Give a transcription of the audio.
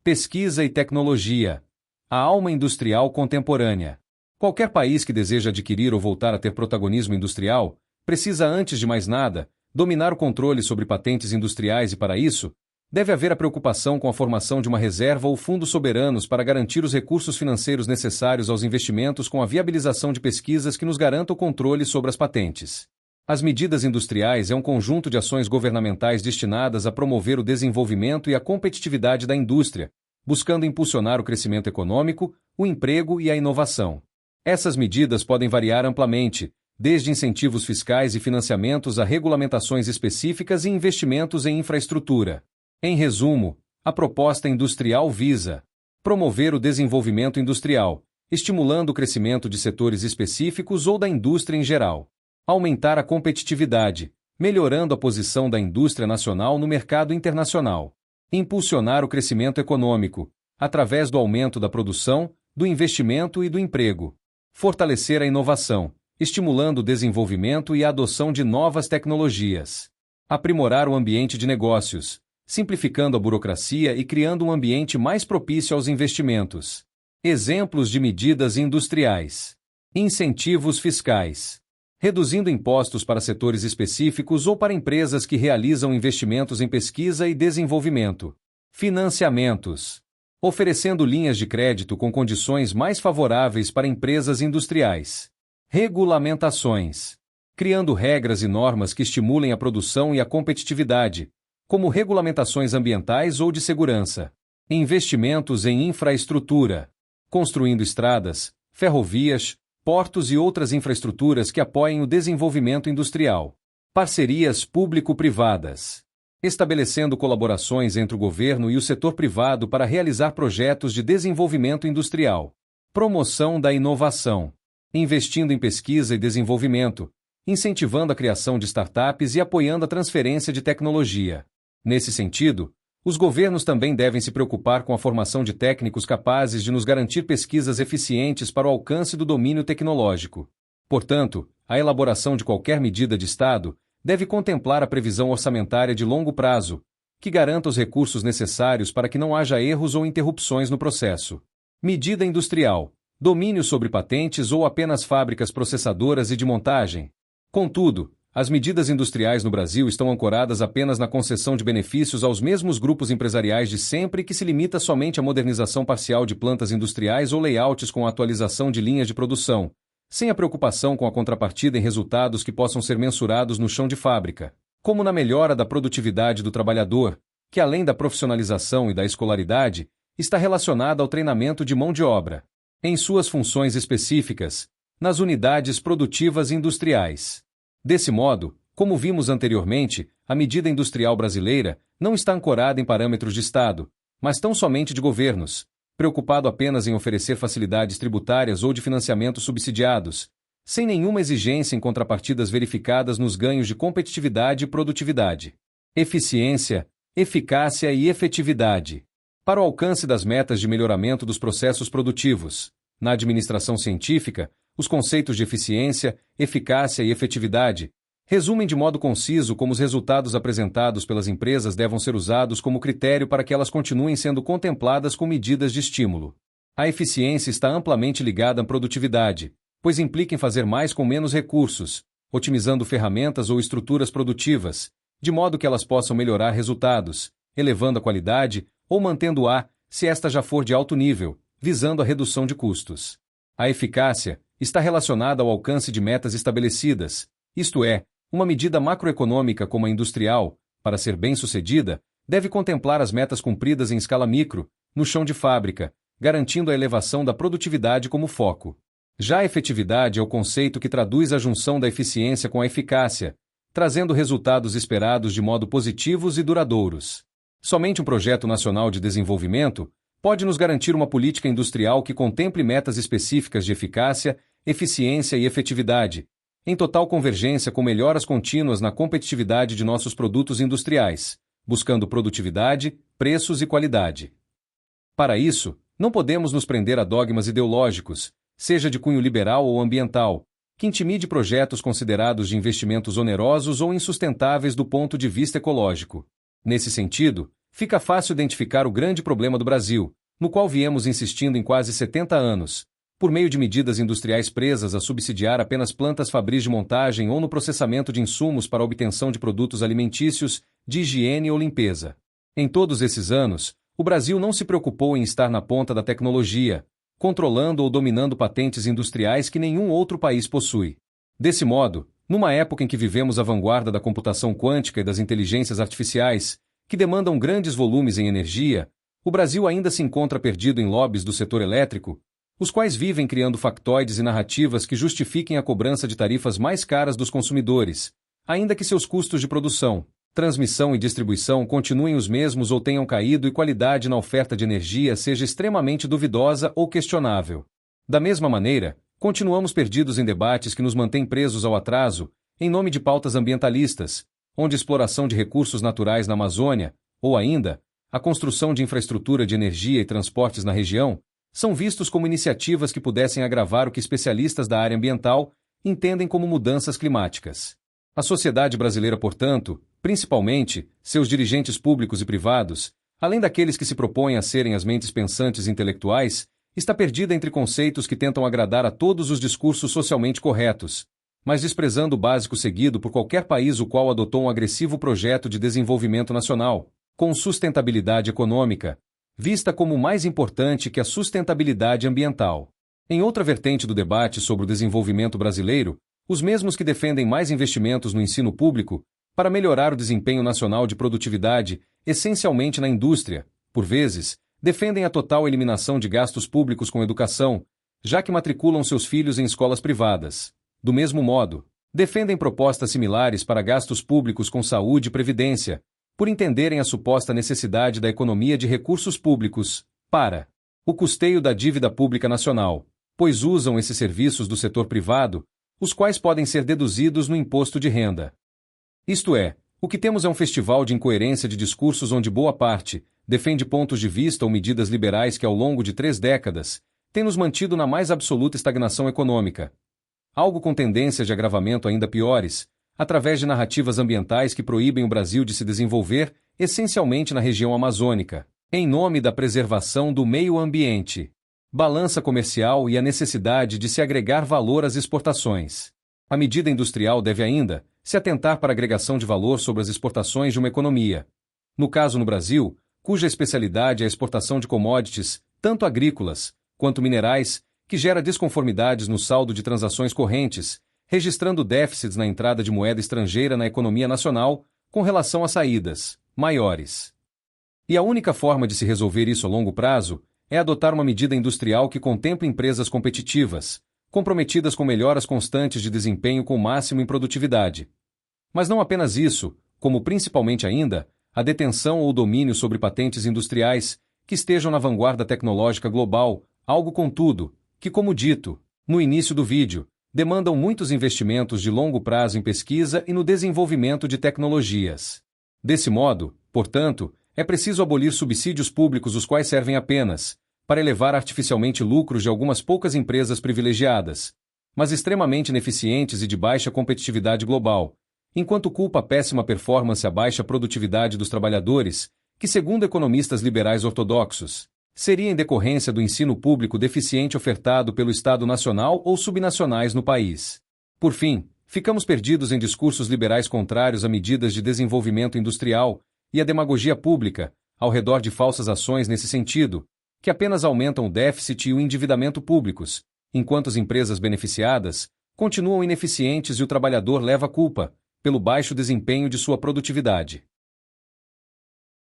Pesquisa e tecnologia. A alma industrial contemporânea. Qualquer país que deseja adquirir ou voltar a ter protagonismo industrial, precisa antes de mais nada, dominar o controle sobre patentes industriais e para isso, deve haver a preocupação com a formação de uma reserva ou fundos soberanos para garantir os recursos financeiros necessários aos investimentos com a viabilização de pesquisas que nos garantam o controle sobre as patentes. As medidas industriais é um conjunto de ações governamentais destinadas a promover o desenvolvimento e a competitividade da indústria, buscando impulsionar o crescimento econômico, o emprego e a inovação. Essas medidas podem variar amplamente, desde incentivos fiscais e financiamentos a regulamentações específicas e investimentos em infraestrutura. Em resumo, a proposta industrial visa promover o desenvolvimento industrial, estimulando o crescimento de setores específicos ou da indústria em geral. Aumentar a competitividade, melhorando a posição da indústria nacional no mercado internacional. Impulsionar o crescimento econômico, através do aumento da produção, do investimento e do emprego. Fortalecer a inovação, estimulando o desenvolvimento e a adoção de novas tecnologias. Aprimorar o ambiente de negócios, simplificando a burocracia e criando um ambiente mais propício aos investimentos. Exemplos de medidas industriais. Incentivos fiscais. Reduzindo impostos para setores específicos ou para empresas que realizam investimentos em pesquisa e desenvolvimento. Financiamentos. Oferecendo linhas de crédito com condições mais favoráveis para empresas industriais. Regulamentações. Criando regras e normas que estimulem a produção e a competitividade, como regulamentações ambientais ou de segurança. Investimentos em infraestrutura. Construindo estradas, ferrovias, portos e outras infraestruturas que apoiem o desenvolvimento industrial. Parcerias público-privadas. Estabelecendo colaborações entre o governo e o setor privado para realizar projetos de desenvolvimento industrial. Promoção da inovação. Investindo em pesquisa e desenvolvimento, incentivando a criação de startups e apoiando a transferência de tecnologia. Nesse sentido, os governos também devem se preocupar com a formação de técnicos capazes de nos garantir pesquisas eficientes para o alcance do domínio tecnológico. Portanto, a elaboração de qualquer medida de Estado deve contemplar a previsão orçamentária de longo prazo, que garanta os recursos necessários para que não haja erros ou interrupções no processo. Medida industrial. Domínio sobre patentes ou apenas fábricas processadoras e de montagem. Contudo, as medidas industriais no Brasil estão ancoradas apenas na concessão de benefícios aos mesmos grupos empresariais de sempre que se limita somente à modernização parcial de plantas industriais ou layouts com a atualização de linhas de produção, sem a preocupação com a contrapartida em resultados que possam ser mensurados no chão de fábrica, como na melhora da produtividade do trabalhador, que além da profissionalização e da escolaridade, está relacionada ao treinamento de mão de obra, em suas funções específicas, nas unidades produtivas industriais. Desse modo, como vimos anteriormente, a medida industrial brasileira não está ancorada em parâmetros de Estado, mas tão somente de governos, preocupado apenas em oferecer facilidades tributárias ou de financiamentos subsidiados, sem nenhuma exigência em contrapartidas verificadas nos ganhos de competitividade e produtividade. Eficiência, eficácia e efetividade. Para o alcance das metas de melhoramento dos processos produtivos, na administração científica, os conceitos de eficiência, eficácia e efetividade resumem de modo conciso como os resultados apresentados pelas empresas devam ser usados como critério para que elas continuem sendo contempladas com medidas de estímulo. A eficiência está amplamente ligada à produtividade, pois implica em fazer mais com menos recursos, otimizando ferramentas ou estruturas produtivas, de modo que elas possam melhorar resultados, elevando a qualidade ou mantendo-a, se esta já for de alto nível, visando a redução de custos. A eficácia está relacionada ao alcance de metas estabelecidas, isto é, uma medida macroeconômica como a industrial, para ser bem-sucedida, deve contemplar as metas cumpridas em escala micro, no chão de fábrica, garantindo a elevação da produtividade como foco. Já a efetividade é o conceito que traduz a junção da eficiência com a eficácia, trazendo resultados esperados de modo positivos e duradouros. Somente um projeto nacional de desenvolvimento pode nos garantir uma política industrial que contemple metas específicas de eficácia, eficiência e efetividade, em total convergência com melhoras contínuas na competitividade de nossos produtos industriais, buscando produtividade, preços e qualidade. Para isso, não podemos nos prender a dogmas ideológicos, seja de cunho liberal ou ambiental, que intimide projetos considerados de investimentos onerosos ou insustentáveis do ponto de vista ecológico. Nesse sentido, fica fácil identificar o grande problema do Brasil, no qual viemos insistindo em quase 70 anos, por meio de medidas industriais presas a subsidiar apenas plantas fabris de montagem ou no processamento de insumos para a obtenção de produtos alimentícios, de higiene ou limpeza. Em todos esses anos, o Brasil não se preocupou em estar na ponta da tecnologia, controlando ou dominando patentes industriais que nenhum outro país possui. Desse modo, numa época em que vivemos a vanguarda da computação quântica e das inteligências artificiais, que demandam grandes volumes em energia, o Brasil ainda se encontra perdido em lobbies do setor elétrico, os quais vivem criando factoides e narrativas que justifiquem a cobrança de tarifas mais caras dos consumidores, ainda que seus custos de produção, transmissão e distribuição continuem os mesmos ou tenham caído e qualidade na oferta de energia seja extremamente duvidosa ou questionável. Da mesma maneira, continuamos perdidos em debates que nos mantêm presos ao atraso, em nome de pautas ambientalistas, onde exploração de recursos naturais na Amazônia, ou ainda, a construção de infraestrutura de energia e transportes na região, são vistos como iniciativas que pudessem agravar o que especialistas da área ambiental entendem como mudanças climáticas. A sociedade brasileira, portanto, principalmente seus dirigentes públicos e privados, além daqueles que se propõem a serem as mentes pensantes e intelectuais, está perdida entre conceitos que tentam agradar a todos os discursos socialmente corretos, mas desprezando o básico seguido por qualquer país o qual adotou um agressivo projeto de desenvolvimento nacional, com sustentabilidade econômica, vista como mais importante que a sustentabilidade ambiental. Em outra vertente do debate sobre o desenvolvimento brasileiro, os mesmos que defendem mais investimentos no ensino público, para melhorar o desempenho nacional de produtividade, essencialmente na indústria, por vezes, defendem a total eliminação de gastos públicos com educação, já que matriculam seus filhos em escolas privadas. Do mesmo modo, defendem propostas similares para gastos públicos com saúde e previdência, por entenderem a suposta necessidade da economia de recursos públicos para o custeio da dívida pública nacional, pois usam esses serviços do setor privado, os quais podem ser deduzidos no imposto de renda. Isto é, o que temos é um festival de incoerência de discursos onde boa parte defende pontos de vista ou medidas liberais que ao longo de 3 décadas têm nos mantido na mais absoluta estagnação econômica, algo com tendências de agravamento ainda piores, através de narrativas ambientais que proíbem o Brasil de se desenvolver, essencialmente na região amazônica, em nome da preservação do meio ambiente, balança comercial e a necessidade de se agregar valor às exportações. A medida industrial deve ainda se atentar para a agregação de valor sobre as exportações de uma economia. No caso no Brasil, cuja especialidade é a exportação de commodities, tanto agrícolas quanto minerais, que gera desconformidades no saldo de transações correntes, registrando déficits na entrada de moeda estrangeira na economia nacional com relação às saídas, maiores. E a única forma de se resolver isso a longo prazo é adotar uma medida industrial que contemple empresas competitivas, comprometidas com melhoras constantes de desempenho com máximo em produtividade. Mas não apenas isso, como principalmente ainda, a detenção ou domínio sobre patentes industriais que estejam na vanguarda tecnológica global, algo contudo, que como dito, no início do vídeo, demandam muitos investimentos de longo prazo em pesquisa e no desenvolvimento de tecnologias. Desse modo, portanto, é preciso abolir subsídios públicos os quais servem apenas para elevar artificialmente lucros de algumas poucas empresas privilegiadas, mas extremamente ineficientes e de baixa competitividade global, enquanto culpa a péssima performance a baixa produtividade dos trabalhadores, que segundo economistas liberais ortodoxos, seria em decorrência do ensino público deficiente ofertado pelo Estado nacional ou subnacionais no país. Por fim, ficamos perdidos em discursos liberais contrários a medidas de desenvolvimento industrial e a demagogia pública, ao redor de falsas ações nesse sentido, que apenas aumentam o déficit e o endividamento públicos, enquanto as empresas beneficiadas continuam ineficientes e o trabalhador leva a culpa pelo baixo desempenho de sua produtividade.